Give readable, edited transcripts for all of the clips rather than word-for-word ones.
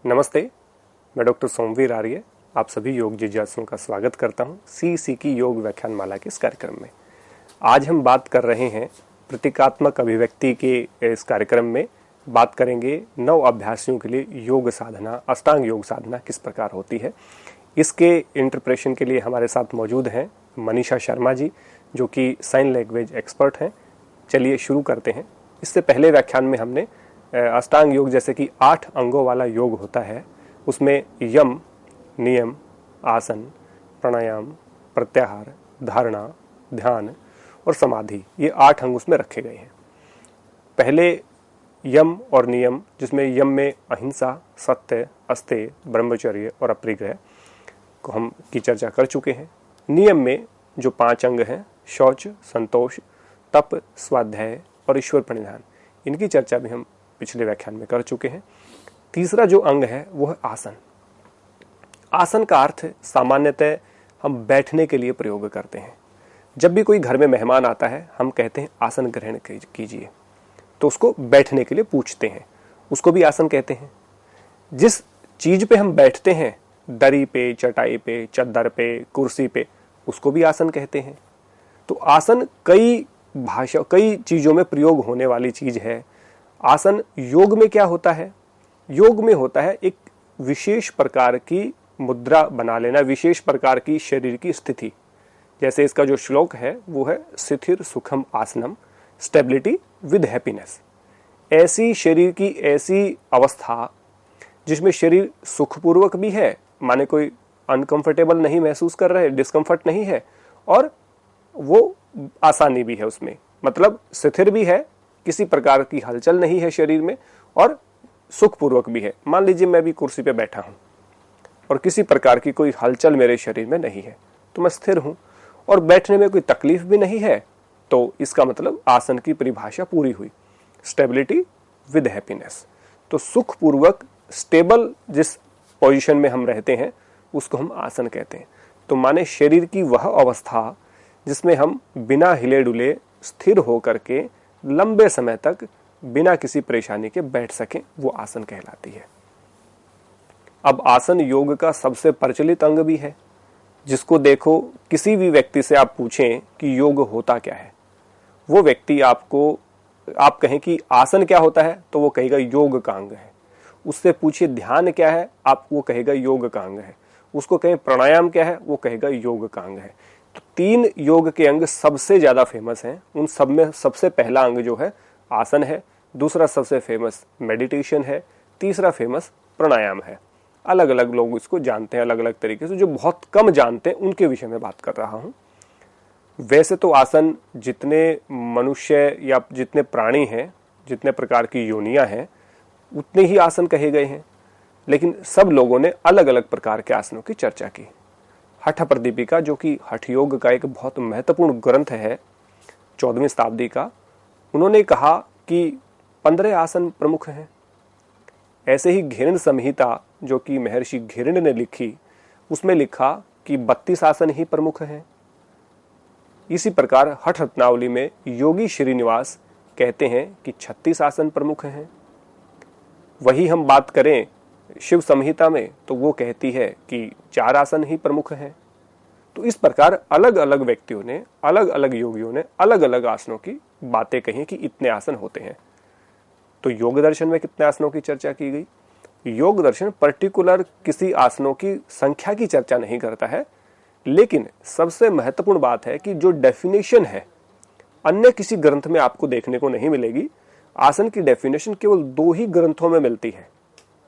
नमस्ते, मैं डॉक्टर सोमवीर आर्य आप सभी योग जिज्ञासुओं का स्वागत करता हूं सीईसी की योग व्याख्यान माला के इस कार्यक्रम में। आज हम बात कर रहे हैं प्रतीकात्मक अभिव्यक्ति के इस कार्यक्रम में बात करेंगे नव अभ्यासियों के लिए योग साधना, अष्टांग योग साधना किस प्रकार होती है। इसके इंटरप्रेशन के लिए हमारे साथ मौजूद हैं मनीषा शर्मा जी, जो कि साइन लैंग्वेज एक्सपर्ट हैं। चलिए शुरू करते हैं। इससे पहले व्याख्यान में हमने अष्टांग योग जैसे कि 8 अंगों वाला योग होता है, उसमें यम, नियम, आसन, प्राणायाम, प्रत्याहार, धारणा, ध्यान और समाधि, ये 8 अंग उसमें रखे गए हैं। पहले यम और नियम, जिसमें यम में अहिंसा, सत्य, अस्तेय, ब्रह्मचर्य और अपरिग्रह को हम की चर्चा कर चुके हैं। नियम में जो 5 अंग हैं, शौच, संतोष, तप, स्वाध्याय और ईश्वर प्रणिधान, इनकी चर्चा भी हम पिछले व्याख्यान में कर चुके हैं। तीसरा जो अंग है वो है आसन। आसन का अर्थ सामान्यतः हम बैठने के लिए प्रयोग करते हैं। जब भी कोई घर में मेहमान आता है, हम कहते हैं आसन ग्रहण कीजिए, तो उसको बैठने के लिए पूछते हैं, उसको भी आसन कहते हैं। जिस चीज पे हम बैठते हैं, दरी पे, चटाई पे, चद्दर पे, कुर्सी पे, उसको भी आसन कहते हैं। तो आसन कई चीजों में प्रयोग होने वाली चीज है। आसन योग में क्या होता है? योग में होता है एक विशेष प्रकार की मुद्रा बना लेना, विशेष प्रकार की शरीर की स्थिति। जैसे इसका जो श्लोक है वो है स्थिर सुखम आसनम, स्टेबिलिटी विद हैप्पीनेस। ऐसी शरीर की ऐसी अवस्था जिसमें शरीर सुखपूर्वक भी है, माने कोई अनकंफर्टेबल नहीं महसूस कर रहे, डिस्कंफर्ट नहीं है, और वो आसानी भी है उसमें, मतलब स्थिर भी है, किसी प्रकार की हलचल नहीं है शरीर में, और सुखपूर्वक भी है। मान लीजिए मैं भी कुर्सी पे बैठा हूं और किसी प्रकार की कोई हलचल मेरे शरीर में नहीं है, तो मैं स्थिर हूं और बैठने में कोई तकलीफ भी नहीं है, तो इसका मतलब आसन की परिभाषा पूरी हुई, स्टेबिलिटी विद हैप्पीनेस। तो सुखपूर्वक स्टेबल जिस पोजीशन में हम रहते हैं उसको हम आसन कहते हैं। तो माने शरीर की वह अवस्था जिसमें हम बिना हिले डुले स्थिर होकर के लंबे समय तक बिना किसी परेशानी के बैठ सकें, वो आसन कहलाती है। अब आसन योग का सबसे प्रचलित अंग भी है, जिसको देखो किसी भी व्यक्ति से आप पूछें कि योग होता क्या है, वो व्यक्ति आप कहें कि आसन क्या होता है, तो वो कहेगा योग का अंग है। उससे पूछिए ध्यान क्या है, आप वो कहेगा योग का अंग है। उसको कहें प्राणायाम क्या है, वो कहेगा योग का अंग है। तो 3 योग के अंग सबसे ज्यादा फेमस हैं। उन सब में सबसे पहला अंग जो है आसन है, दूसरा सबसे फेमस मेडिटेशन है, तीसरा फेमस प्राणायाम है। अलग अलग लोग इसको जानते हैं अलग अलग तरीके से, जो बहुत कम जानते हैं उनके विषय में बात कर रहा हूं। वैसे तो आसन जितने मनुष्य या जितने प्राणी हैं, जितने प्रकार की योनियां हैं, उतने ही आसन कहे गए हैं, लेकिन सब लोगों ने अलग अलग प्रकार के आसनों की चर्चा की। हठ प्रदीपिका, जो कि हठ योग का एक बहुत महत्वपूर्ण ग्रंथ है 14वीं शताब्दी का, उन्होंने कहा कि 15 आसन प्रमुख हैं। ऐसे ही घिरण संहिता, जो कि महर्षि घिरण ने लिखी, उसमें लिखा कि 32 आसन ही प्रमुख हैं। इसी प्रकार हठ रत्नावली में योगी श्रीनिवास कहते हैं कि 36 आसन प्रमुख हैं। वही हम बात करें शिव संहिता में, तो वो कहती है कि 4 आसन ही प्रमुख हैं। तो इस प्रकार अलग अलग व्यक्तियों ने, अलग अलग योगियों ने अलग अलग आसनों की बातें कही कि इतने आसन होते हैं। तो योग दर्शन में कितने आसनों की चर्चा की गई? योग दर्शन पर्टिकुलर किसी आसनों की संख्या की चर्चा नहीं करता है, लेकिन सबसे महत्वपूर्ण बात है कि जो डेफिनेशन है, अन्य किसी ग्रंथ में आपको देखने को नहीं मिलेगी। आसन की डेफिनेशन केवल 2 ही ग्रंथों में मिलती है,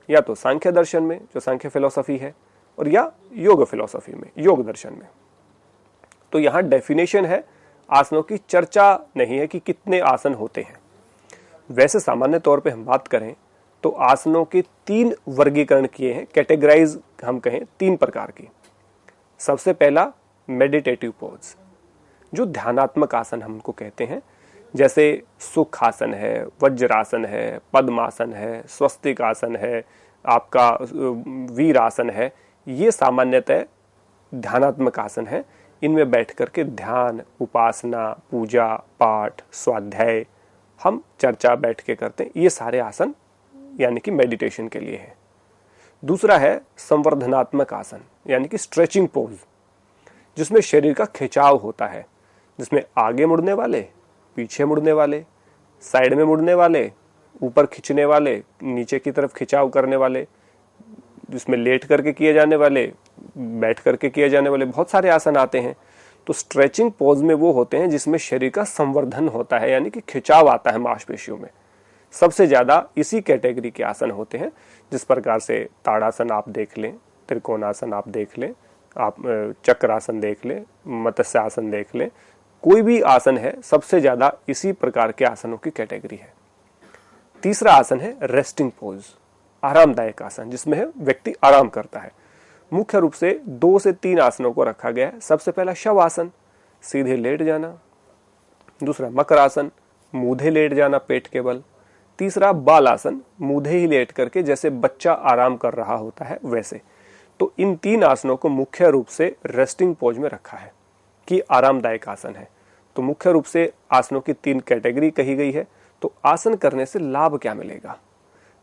या तो सांख्य दर्शन में, जो सांख्य फिलॉसफी है, और या योग फिलॉसफी में, योग दर्शन में। तो यहां डेफिनेशन है, आसनों की चर्चा नहीं है कि कितने आसन होते हैं। वैसे सामान्य तौर पे हम बात करें तो आसनों के 3 वर्गीकरण किए हैं, कैटेगराइज हम कहें 3 प्रकार की। सबसे पहला मेडिटेटिव पोज, जो ध्यानात्मक आसन हमको कहते हैं, जैसे सुख आसन है, वज्रासन है, पद्मासन है, स्वस्तिक आसन है, आपका वीर आसन है। ये सामान्यतः ध्यानात्मक आसन है। इनमें बैठ करके ध्यान, उपासना, पूजा पाठ, स्वाध्याय हम चर्चा बैठ के करते हैं। ये सारे आसन यानी कि मेडिटेशन के लिए है। दूसरा है संवर्धनात्मक आसन यानी कि स्ट्रेचिंग पोज, जिसमें शरीर का खिंचाव होता है, जिसमें आगे मुड़ने वाले, पीछे मुड़ने वाले, साइड में मुड़ने वाले, ऊपर खींचने वाले, नीचे की तरफ खिंचाव करने वाले, जिसमें लेट करके किए जाने वाले, बैठ करके किए जाने वाले, बहुत सारे आसन आते हैं। तो स्ट्रेचिंग पोज में वो होते हैं जिसमें शरीर का संवर्धन होता है यानी कि खिंचाव आता है मांसपेशियों में। सबसे ज्यादा इसी कैटेगरी के आसन होते हैं। जिस प्रकार से ताड़ासन आप देख लें, त्रिकोणासन आप देख लें, आप चक्रासन देख लें, मत्स्य आसन देख लें, कोई भी आसन है, सबसे ज्यादा इसी प्रकार के आसनों की कैटेगरी है। तीसरा आसन है रेस्टिंग पोज, आरामदायक आसन, जिसमें व्यक्ति आराम करता है। मुख्य रूप से 2 से 3 आसनों को रखा गया है। सबसे पहला शव आसन, सीधे लेट जाना। दूसरा मकर आसन, मूधे लेट जाना पेट के बल। तीसरा बाल आसन, मूधे ही लेट करके जैसे बच्चा आराम कर रहा होता है वैसे। तो इन 3 आसनों को मुख्य रूप से रेस्टिंग पोज में रखा है कि आरामदायक आसन है। तो मुख्य रूप से आसनों की 3 कैटेगरी कही गई है। तो आसन करने से लाभ क्या मिलेगा?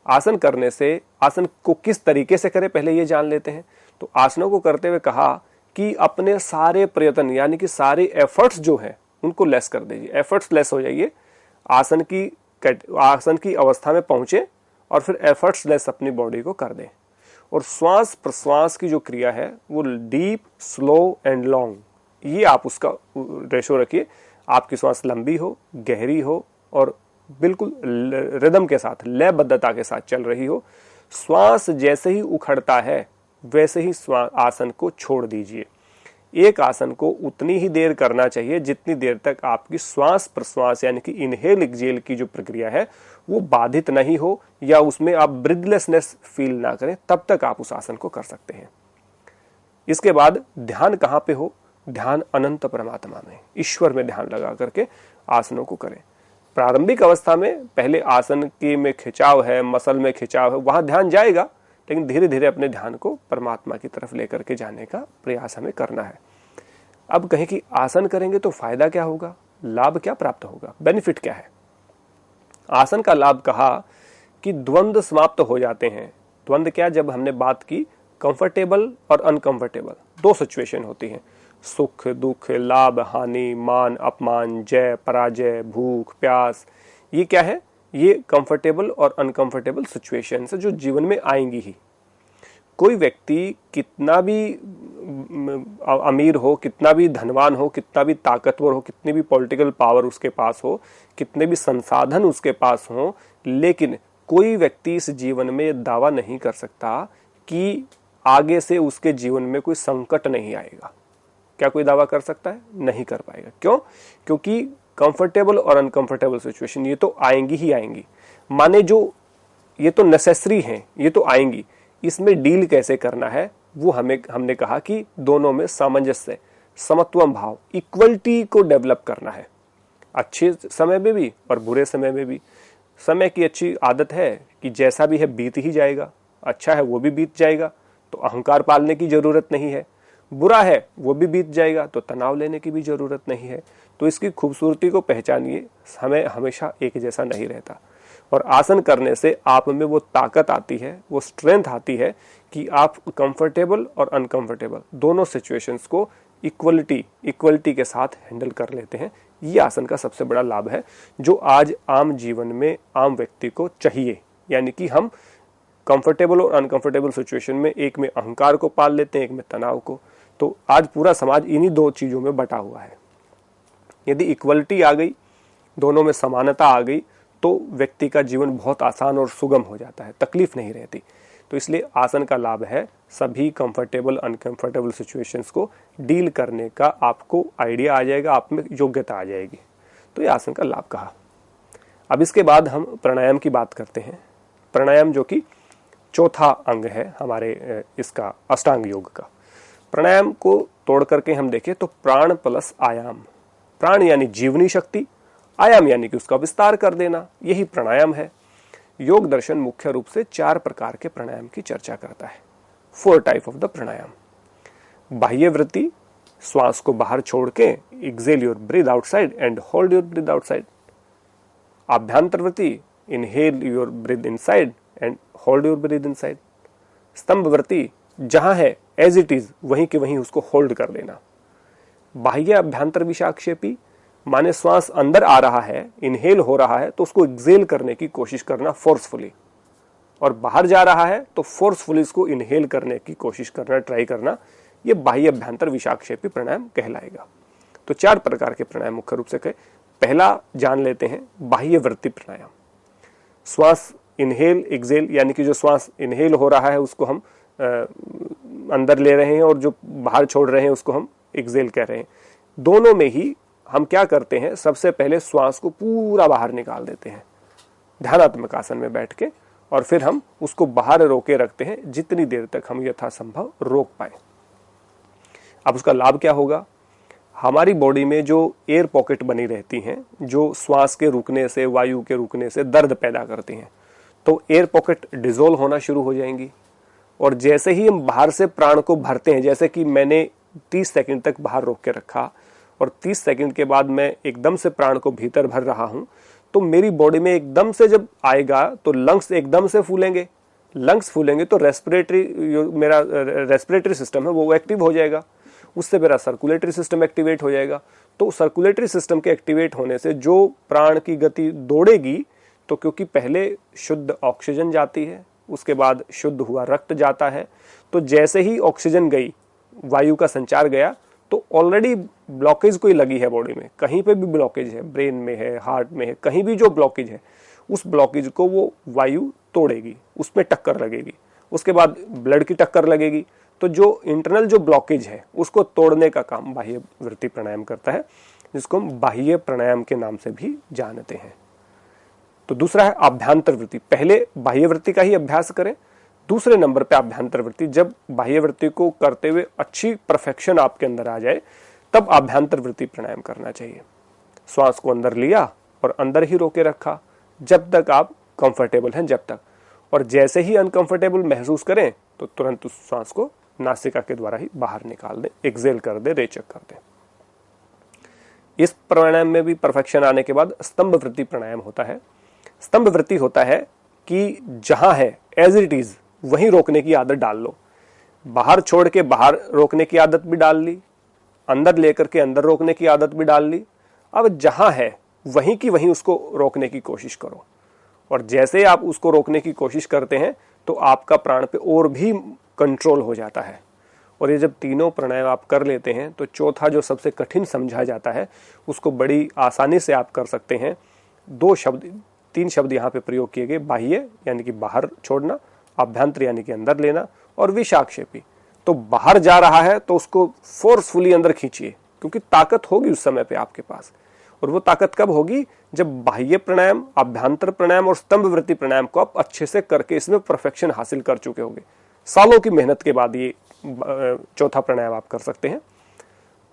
आसन करने से, आसन को किस तरीके से करें पहले ये जान लेते हैं। तो आसनों को करते हुए कहा कि अपने सारे प्रयत्न यानी कि सारे एफर्ट्स जो है उनको लेस कर दीजिए, एफर्ट्स लेस हो जाइए, आसन की अवस्था में पहुंचे और फिर एफर्ट्स लेस अपनी बॉडी को कर दें। और श्वास प्रश्वास की जो क्रिया है वो डीप, स्लो एंड लॉन्ग, ये आप उसका रेशो रखिए। आपकी श्वास लंबी हो, गहरी हो और बिल्कुल रिदम के साथ, लयबद्धता के साथ चल रही हो। श्वास जैसे ही उखड़ता है वैसे ही आसन को छोड़ दीजिए। एक आसन को उतनी ही देर करना चाहिए जितनी देर तक आपकी श्वास प्रश्वास यानी कि इनहेल एक्सहेल की जो प्रक्रिया है वो बाधित नहीं हो या उसमें आप ब्रीथलेसनेस फील ना करें, तब तक आप उस आसन को कर सकते हैं। इसके बाद ध्यान कहां पे हो? ध्यान अनंत परमात्मा में, ईश्वर में ध्यान लगा करके आसनों को करें। प्रारंभिक अवस्था में पहले आसन की में खिंचाव है, मसल में खिंचाव है, वहां ध्यान जाएगा, लेकिन धीरे धीरे अपने ध्यान को परमात्मा की तरफ लेकर के जाने का प्रयास हमें करना है। अब कहें कि आसन करेंगे तो फायदा क्या होगा, लाभ क्या प्राप्त होगा, बेनिफिट क्या है? आसन का लाभ कहा कि द्वंद्व समाप्त हो जाते हैं। द्वंद्व क्या? जब हमने बात की कंफर्टेबल और अनकंफर्टेबल, 2 सिचुएशन होती हैं, सुख दुख, लाभ हानि, मान अपमान, जय पराजय, भूख प्यास। ये क्या है? ये कंफर्टेबल और अनकंफर्टेबल सिचुएशन है जो जीवन में आएंगी ही। कोई व्यक्ति कितना भी अमीर हो, कितना भी धनवान हो, कितना भी ताकतवर हो, कितनी भी पॉलिटिकल पावर उसके पास हो, कितने भी संसाधन उसके पास हो, लेकिन कोई व्यक्ति इस जीवन में दावा नहीं कर सकता कि आगे से उसके जीवन में कोई संकट नहीं आएगा। क्या कोई दावा कर सकता है? नहीं कर पाएगा। क्यों? क्योंकि कंफर्टेबल और अनकंफर्टेबल सिचुएशन ये तो आएंगी ही आएंगी। माने जो ये तो नेसेसरी हैं, ये तो आएंगी। इसमें डील कैसे करना है वो हमने कहा कि दोनों में सामंजस्य, समत्वम भाव, इक्वलिटी को डेवलप करना है, अच्छे समय में भी और बुरे समय में भी। समय की अच्छी आदत है कि जैसा भी है बीत ही जाएगा, अच्छा है वो भी बीत जाएगा, तो अहंकार पालने की जरूरत नहीं है। बुरा है वो भी बीत जाएगा, तो तनाव लेने की भी जरूरत नहीं है। तो इसकी खूबसूरती को पहचानिए। समय हमेशा एक जैसा नहीं रहता और आसन करने से आप में वो ताकत आती है, वो स्ट्रेंथ आती है कि आप कंफर्टेबल और अनकंफर्टेबल दोनों सिचुएशंस को इक्वलिटी के साथ हैंडल कर लेते हैं। ये आसन का सबसे बड़ा लाभ है जो आज आम जीवन में आम व्यक्ति को चाहिए। यानी कि हम कंफर्टेबल और अनकंफर्टेबल सिचुएशन में एक में अहंकार को पाल लेते हैं, एक में तनाव को। तो आज पूरा समाज इन्हीं 2 चीजों में बटा हुआ है। यदि इक्वलिटी आ गई, दोनों में समानता आ गई, तो व्यक्ति का जीवन बहुत आसान और सुगम हो जाता है, तकलीफ नहीं रहती। तो इसलिए आसन का लाभ है सभी कंफर्टेबल अनकंफर्टेबल सिचुएशंस को डील करने का आपको आइडिया आ जाएगा, आप में योग्यता आ जाएगी। तो ये आसन का लाभ कहा। अब इसके बाद हम प्राणायाम की बात करते हैं। प्राणायाम जो कि चौथा अंग है हमारे इसका अष्टांग योग का। प्राणायाम को तोड़ करके हम देखें तो प्राण प्लस आयाम, प्राण यानी जीवनी शक्ति, आयाम यानी कि उसका विस्तार कर देना, यही प्राणायाम है। योग दर्शन मुख्य रूप से 4 प्रकार के प्राणायाम की चर्चा करता है। 4 टाइप ऑफ द प्राणायाम। बाह्य वृत्ति, श्वास को बाहर छोड़ के exhale your breath outside and hold your breath outside. आभ्यंतर वृत्ति, inhale your breath inside and hold your breath inside. स्तंभवर्ती जहां है एज इट इज वहीं के वहीं उसको होल्ड कर देना। बाह्य अभ्यंतर विषाक्षेपी माने श्वास अंदर आ रहा है, इनहेल हो रहा है तो उसको एक्सेल करने की कोशिश करना फोर्सफुली, और बाहर जा रहा है तो फोर्सफुली इसको इनहेल करने की कोशिश करना, ट्राई करना। ये बाह्य अभ्यंतर विषाक्षेपी प्राणायाम कहलाएगा। तो 4 प्रकार के प्राणायाम मुख्य रूप से कहे। पहला जान लेते हैं बाह्यवर्ती प्राणायाम। श्वास इनहेल एक्सेल, यानी कि जो श्वास इनहेल हो रहा है उसको हम अंदर ले रहे हैं और जो बाहर छोड़ रहे हैं उसको हम एक्सेल कह रहे हैं। दोनों में ही हम क्या करते हैं, सबसे पहले श्वास को पूरा बाहर निकाल देते हैं ध्यानात्मक आसन में बैठ के, और फिर हम उसको बाहर रोके रखते हैं जितनी देर तक हम यथासंभव रोक पाए। अब उसका लाभ क्या होगा, हमारी बॉडी में जो एयर पॉकेट बनी रहती हैं, जो श्वास के रुकने से, वायु के रुकने से दर्द पैदा करती हैं, तो एयर पॉकेट डिसॉल्व होना शुरू हो जाएंगी। और जैसे ही हम बाहर से प्राण को भरते हैं, जैसे कि मैंने 30 सेकंड तक बाहर रोक के रखा और 30 सेकंड के बाद मैं एकदम से प्राण को भीतर भर रहा हूं, तो मेरी बॉडी में एकदम से जब आएगा तो लंग्स एकदम से फूलेंगे। लंग्स फूलेंगे तो मेरा रेस्पिरेटरी सिस्टम है वो एक्टिव हो जाएगा, उससे मेरा सर्कुलेटरी सिस्टम एक्टिवेट हो जाएगा। तो सर्कुलेटरी सिस्टम के एक्टिवेट होने से जो प्राण की गति दौड़ेगी, तो क्योंकि पहले शुद्ध ऑक्सीजन जाती है, उसके बाद शुद्ध हुआ रक्त जाता है, तो जैसे ही ऑक्सीजन गई, वायु का संचार गया, तो ऑलरेडी ब्लॉकेज कोई लगी है बॉडी में, कहीं पे भी ब्लॉकेज है, ब्रेन में है, हार्ट में है, कहीं भी जो ब्लॉकेज है, उस ब्लॉकेज को वो वायु तोड़ेगी, उसमें टक्कर लगेगी, उसके बाद ब्लड की टक्कर लगेगी। तो जो इंटरनल जो ब्लॉकेज है उसको तोड़ने का काम बाह्यवर्ती प्राणायाम करता है, जिसको हम बाह्य प्राणायाम के नाम से भी जानते हैं। तो दूसरा है आभ्यंतर वृत्ति। पहले बाह्यवर्ती का ही अभ्यास करें, दूसरे नंबर पे आभ्यंतर वृत्ति। जब बाह्यवर्ती को करते हुए अच्छी परफेक्शन आपके अंदर आ जाए, तब आभ्यंतर वृत्ति प्राणायाम करना चाहिए। श्वास को अंदर लिया और अंदर ही रोके रखा जब तक आप कंफर्टेबल हैं, जब तक, और जैसे ही अनकंफर्टेबल महसूस करें तो तुरंत उस श्वास को नासिका के द्वारा ही बाहर निकाल दें, एक्सेल कर दें, रेचक कर दें। इस प्राणायाम में भी परफेक्शन आने के बाद स्तंभ वृत्ति प्राणायाम होता है। स्तंभ वृत्ति होता है कि जहां है एज इट इज वहीं रोकने की आदत डाल लो। बाहर छोड़ के बाहर रोकने की आदत भी डाल ली, अंदर लेकर के अंदर रोकने की आदत भी डाल ली। अब जहां है वहीं की वहीं उसको रोकने की कोशिश करो, और जैसे आप उसको रोकने की कोशिश करते हैं तो आपका प्राण पे और भी कंट्रोल हो जाता है। और ये जब तीनों प्राणायाम आप कर लेते हैं तो चौथा जो सबसे कठिन समझा जाता है उसको बड़ी आसानी से आप कर सकते हैं। 3 शब्द यहाँ पे प्रयोग किए गए, बाह्य यानी कि बाहर छोड़ना, आभ्यंतर यानी कि अंदर लेना, और विषाक्षेपी। तो बाहर जा रहा है तो उसको फोर्सफुली अंदर खींचिए, क्योंकि ताकत होगी उस समय पे आपके पास। और वो ताकत कब होगी, जब बाह्य प्राणायाम, आभ्यंतर प्राणायाम और स्तंभ वृत्ति प्राणायाम को आप अच्छे से करके इसमें परफेक्शन हासिल कर चुके होंगे। सालों की मेहनत के बाद ये चौथा प्राणायाम आप कर सकते हैं।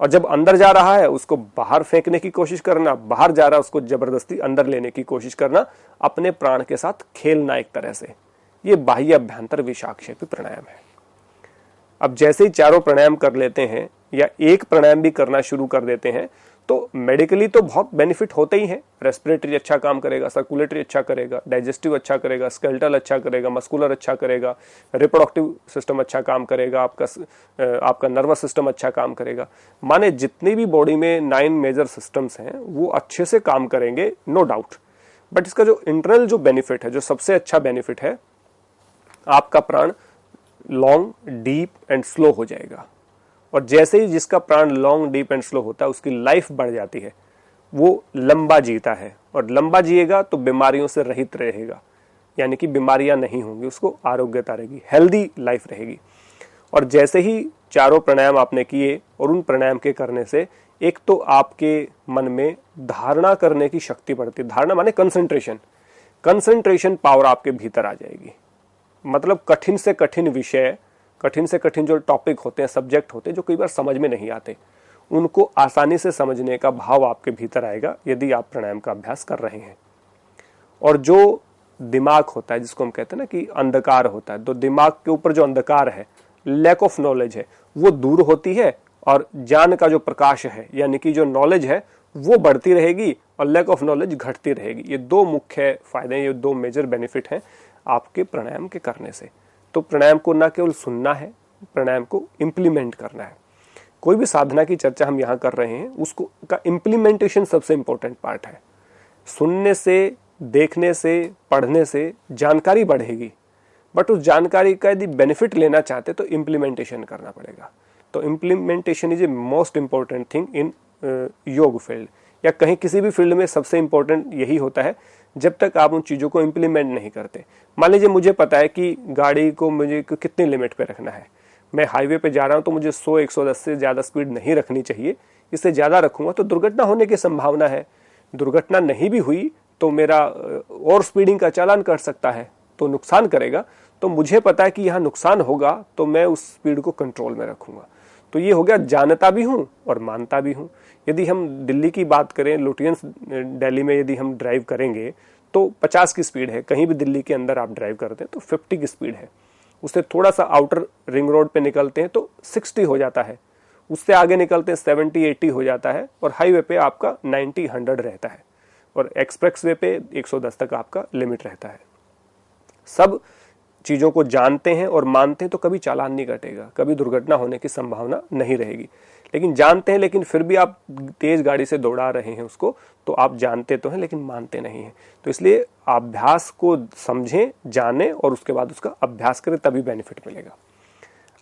और जब अंदर जा रहा है उसको बाहर फेंकने की कोशिश करना, बाहर जा रहा है उसको जबरदस्ती अंदर लेने की कोशिश करना, अपने प्राण के साथ खेलना एक तरह से। ये बाह्य अभ्यंतर विषाक्षेपी प्राणायाम है। अब जैसे ही चारों प्राणायाम कर लेते हैं या एक प्राणायाम भी करना शुरू कर देते हैं, तो मेडिकली तो बहुत बेनिफिट होते ही हैं। रेस्पिरेटरी अच्छा काम करेगा, सर्कुलेटरी अच्छा करेगा, डाइजेस्टिव अच्छा करेगा, स्केलेटल अच्छा करेगा, मस्कुलर अच्छा करेगा, रिप्रोडक्टिव सिस्टम अच्छा काम करेगा, आपका नर्वस सिस्टम अच्छा काम करेगा। माने जितनी भी बॉडी में 9 मेजर सिस्टम्स हैं वो अच्छे से काम करेंगे, नो डाउट। बट इसका जो इंटरनल जो बेनिफिट है, जो सबसे अच्छा बेनिफिट है, आपका प्राण लॉन्ग, डीप एंड स्लो हो जाएगा। और जैसे ही जिसका प्राण लॉन्ग, डीप एंड स्लो होता है उसकी लाइफ बढ़ जाती है, वो लंबा जीता है। और लंबा जिएगा तो बीमारियों से रहित रहेगा, यानी कि बीमारियां नहीं होंगी, उसको आरोग्यता रहेगी, हेल्दी लाइफ रहेगी। और जैसे ही चारों प्राणायाम आपने किए और उन प्राणायाम के करने से एक तो आपके मन में धारणा करने की शक्ति बढ़ती है। धारणा माने कंसंट्रेशन पावर आपके भीतर आ जाएगी। मतलब कठिन से कठिन विषय, कठिन से कठिन जो टॉपिक होते हैं, सब्जेक्ट होते हैं, जो कई बार समझ में नहीं आते, उनको आसानी से समझने का भाव आपके भीतर आएगा यदि आप प्राणायाम का अभ्यास कर रहे हैं। और जो दिमाग होता है, जिसको हम कहते हैं ना कि अंधकार होता है, तो दिमाग के ऊपर जो अंधकार है, लैक ऑफ नॉलेज है, वो दूर होती है, और ज्ञान का जो प्रकाश है यानी कि जो नॉलेज है वो बढ़ती रहेगी, और लैक ऑफ नॉलेज घटती रहेगी। ये 2 मुख्य फायदे, ये 2 मेजर बेनिफिट हैं आपके प्राणायाम के करने से। तो प्राणायाम को ना केवल सुनना है, प्राणायाम को इम्प्लीमेंट करना है। कोई भी साधना की चर्चा हम यहाँ कर रहे हैं, उसको का इम्प्लीमेंटेशन सबसे इंपॉर्टेंट पार्ट है। सुनने से, देखने से, पढ़ने से जानकारी बढ़ेगी, बट उस जानकारी का यदि बेनिफिट लेना चाहते तो इम्प्लीमेंटेशन करना पड़ेगा। तो implementation is a most important thing in योग फील्ड, या कहीं किसी भी फील्ड में सबसे इंपॉर्टेंट यही होता है। जब तक आप उन चीज़ों को इम्प्लीमेंट नहीं करते, मान लीजिए मुझे पता है कि गाड़ी को मुझे कितनी लिमिट पे रखना है, मैं हाईवे पे जा रहा हूँ तो मुझे 100-110 से ज़्यादा स्पीड नहीं रखनी चाहिए, इससे ज़्यादा रखूँगा तो दुर्घटना होने की संभावना है। दुर्घटना नहीं भी हुई तो मेरा और स्पीडिंग का चालान कर सकता है, तो नुकसान करेगा। तो मुझे पता है कि यहाँ नुकसान होगा तो मैं उस स्पीड को कंट्रोल में रखूँगा। तो ये हो गया, जानता भी हूँ और मानता भी हूँ। यदि हम दिल्ली की बात करें, लुटियंस दिल्ली में यदि हम ड्राइव करेंगे तो 50 की स्पीड है, कहीं भी दिल्ली के अंदर आप ड्राइव करते हैं तो 50 की स्पीड है। उससे थोड़ा सा आउटर रिंग रोड पे निकलते हैं तो 60 हो जाता है, उससे आगे निकलते हैं 70-80 हो जाता है, और हाईवे पे आपका 90-100 रहता है, और एक्सप्रेस वे पे 110 तक आपका लिमिट रहता है। सब चीज़ों को जानते हैं और मानते हैं तो कभी चालान नहीं कटेगा, कभी दुर्घटना होने की संभावना नहीं रहेगी। लेकिन जानते हैं, लेकिन फिर भी आप तेज गाड़ी से दौड़ा रहे हैं उसको, तो आप जानते तो हैं लेकिन मानते नहीं हैं। तो इसलिए अभ्यास को समझें, जानें और उसके बाद उसका अभ्यास करें, तभी बेनिफिट मिलेगा।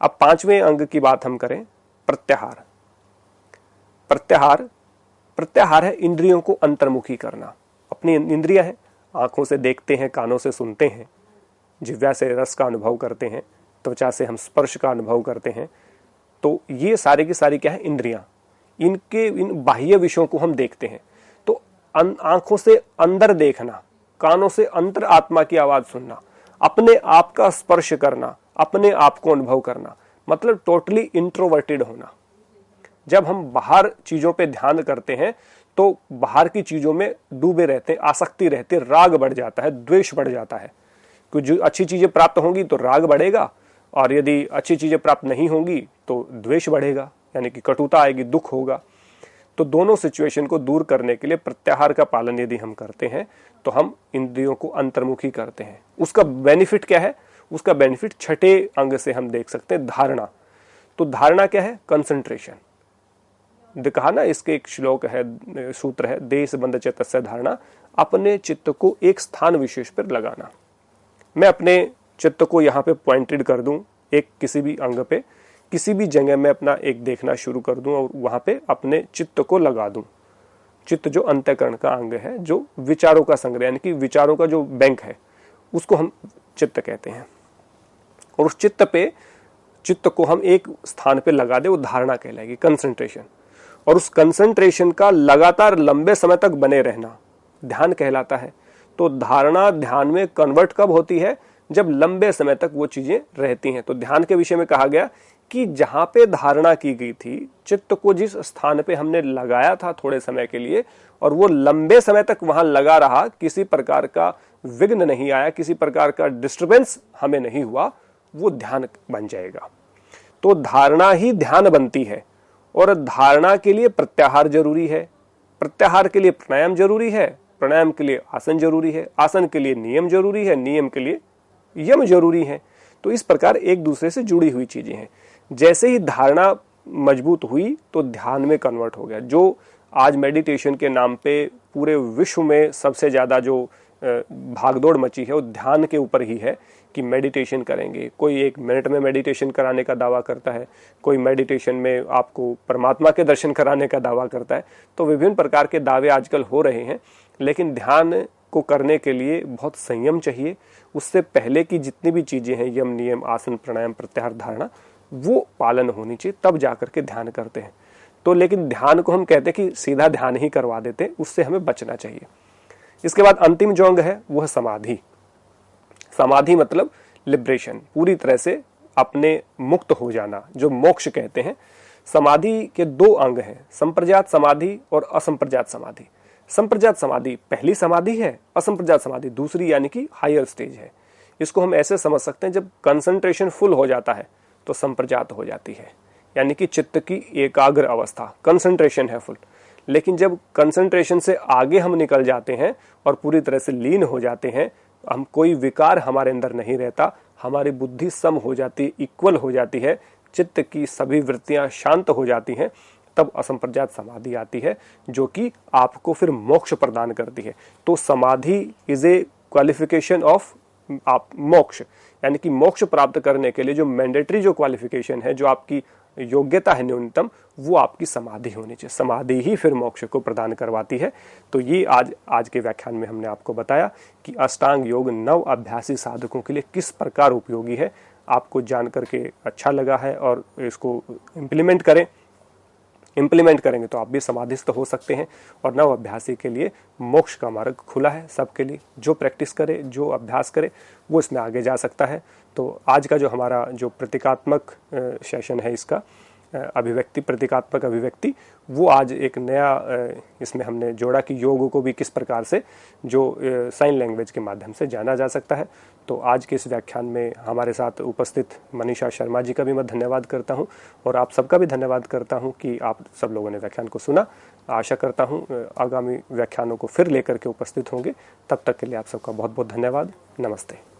अब 5वें अंग की बात हम करें, प्रत्याहार। प्रत्याहार प्रत्याहार है इंद्रियों को अंतर्मुखी करना। अपनी इंद्रियां हैं, आंखों से देखते हैं, कानों से सुनते हैं, जिह्वा से रस का अनुभव करते हैं, त्वचा से हम स्पर्श का अनुभव करते हैं। तो ये सारे की सारी क्या है, इंद्रियां। इन बाह्य विषयों को हम देखते हैं। तो आंखों से अंदर देखना, कानों से अंतर आत्मा की आवाज सुनना, अपने आप का स्पर्श करना, अपने आप को अनुभव करना, मतलब टोटली इंट्रोवर्टेड होना। जब हम बाहर चीजों पे ध्यान करते हैं तो बाहर की चीजों में डूबे रहते हैं, आसक्ति रहती है, राग बढ़ जाता है, द्वेष बढ़ जाता है। क्योंकि जो अच्छी चीजें प्राप्त होंगी तो राग बढ़ेगा, और यदि अच्छी चीजें प्राप्त नहीं होंगी तो द्वेष बढ़ेगा, यानी कि कटुता आएगी, दुख होगा। तो दोनों सिचुएशन को दूर करने के लिए प्रत्याहार का पालन यदि हम करते हैं तो हम इंद्रियों को अंतर्मुखी करते हैं। उसका बेनिफिट क्या है? उसका बेनिफिट छठे अंग से हम देख सकते हैं, धारणा। तो धारणा क्या है? कंसंट्रेशन। कहा ना, इसके एक श्लोक है, सूत्र है, देश बंध चित्तस्य धारणा, अपने चित्त को एक स्थान विशेष पर लगाना। मैं अपने चित्त को यहाँ पे पॉइंटेड कर दूं, एक किसी भी अंग पे, किसी भी जगह में अपना एक देखना शुरू कर दूं और वहां पे अपने चित्त को लगा दूं। चित्त जो अंतःकरण का अंग है, जो विचारों का संग्रह, यानी कि विचारों का जो बैंक है, उसको हम चित्त कहते हैं। और उस चित्त को हम एक स्थान पे लगा दे, वो धारणा कहलाएगी, कंसंट्रेशन। और उस कंसंट्रेशन का लगातार लंबे समय तक बने रहना ध्यान कहलाता है। तो धारणा ध्यान में कन्वर्ट कब होती है? जब लंबे समय तक वो चीजें रहती हैं। तो ध्यान के विषय में कहा गया कि जहां पे धारणा की गई थी, चित्त को जिस स्थान पे हमने लगाया था थोड़े समय के लिए, और वो लंबे समय तक वहां लगा रहा, किसी प्रकार का विघ्न नहीं आया, किसी प्रकार का डिस्टर्बेंस हमें नहीं हुआ, वो ध्यान बन जाएगा। तो धारणा ही ध्यान बनती है। और धारणा के लिए प्रत्याहार जरूरी है, प्रत्याहार के लिए प्राणायाम जरूरी है, प्राणायाम के लिए आसन जरूरी है, आसन के लिए नियम जरूरी है, नियम के लिए यम जरूरी है। तो इस प्रकार एक दूसरे से जुड़ी हुई चीजें हैं। जैसे ही धारणा मजबूत हुई तो ध्यान में कन्वर्ट हो गया। जो आज मेडिटेशन के नाम पे पूरे विश्व में सबसे ज्यादा जो भागदौड़ मची है, वो ध्यान के ऊपर ही है कि मेडिटेशन करेंगे। कोई 1 मिनट में मेडिटेशन कराने का दावा करता है, कोई मेडिटेशन में आपको परमात्मा के दर्शन कराने का दावा करता है। तो विभिन्न प्रकार के दावे आजकल हो रहे हैं, लेकिन ध्यान को करने के लिए बहुत संयम चाहिए। उससे पहले की जितनी भी चीजें हैं, यम, नियम, आसन, प्राणायाम, प्रत्याहार, धारणा, वो पालन होनी चाहिए, तब जाकर के ध्यान करते हैं। तो लेकिन ध्यान को हम कहते हैं कि सीधा ध्यान ही करवा देते हैं, उससे हमें बचना चाहिए। इसके बाद अंतिम जो अंग है वो है समाधि। समाधि मतलब लिबरेशन, पूरी तरह से अपने मुक्त हो जाना, जो मोक्ष कहते हैं। समाधि के 2 अंग हैं, संप्रजात समाधि और असंप्रजात समाधि। संप्रजात समाधि पहली समाधि है, असंप्रजात समाधि दूसरी, यानी कि हायर स्टेज है। इसको हम ऐसे समझ सकते हैं, जब कंसंट्रेशन फुल हो जाता है तो संप्रजात हो जाती है, यानी कि चित्त की एकाग्र अवस्था, कंसंट्रेशन है फुल। लेकिन जब कंसंट्रेशन से आगे हम निकल जाते हैं और पूरी तरह से लीन हो जाते हैं हम कोई विकार हमारे अंदर नहीं रहता, हमारी बुद्धि सम हो जाती, इक्वल हो जाती है, चित्त की सभी वृत्तियां शांत हो जाती हैं, तब असंप्रज्ञात समाधि आती है जो कि आपको फिर मोक्ष प्रदान करती है। तो समाधि इज ए क्वालिफिकेशन ऑफ आप मोक्ष, यानी कि मोक्ष प्राप्त करने के लिए जो मैंडेटरी जो क्वालिफिकेशन है, जो आपकी योग्यता है न्यूनतम, वो आपकी समाधि होनी चाहिए। समाधि ही फिर मोक्ष को प्रदान करवाती है। तो ये आज के व्याख्यान में हमने आपको बताया कि अष्टांग योग नव अभ्यासी साधकों के लिए किस प्रकार उपयोगी है। आपको जान करके अच्छा लगा है और इसको इम्प्लीमेंट करेंगे तो आप भी समाधिस्थ हो सकते हैं और नव अभ्यासी के लिए मोक्ष का मार्ग खुला है सबके लिए। जो प्रैक्टिस करे, जो अभ्यास करे, वो इसमें आगे जा सकता है। तो आज का जो हमारा जो प्रतीकात्मक सेशन है, इसका प्रतीकात्मक अभिव्यक्ति, वो आज एक नया इसमें हमने जोड़ा कि योग को भी किस प्रकार से जो साइन लैंग्वेज के माध्यम से जाना जा सकता है। तो आज के इस व्याख्यान में हमारे साथ उपस्थित मनीषा शर्मा जी का भी मैं धन्यवाद करता हूं और आप सबका भी धन्यवाद करता हूं कि आप सब लोगों ने व्याख्यान को सुना। आशा करता हूं आगामी व्याख्यानों को फिर लेकर के उपस्थित होंगे। तब तक के लिए आप सबका बहुत बहुत धन्यवाद। नमस्ते।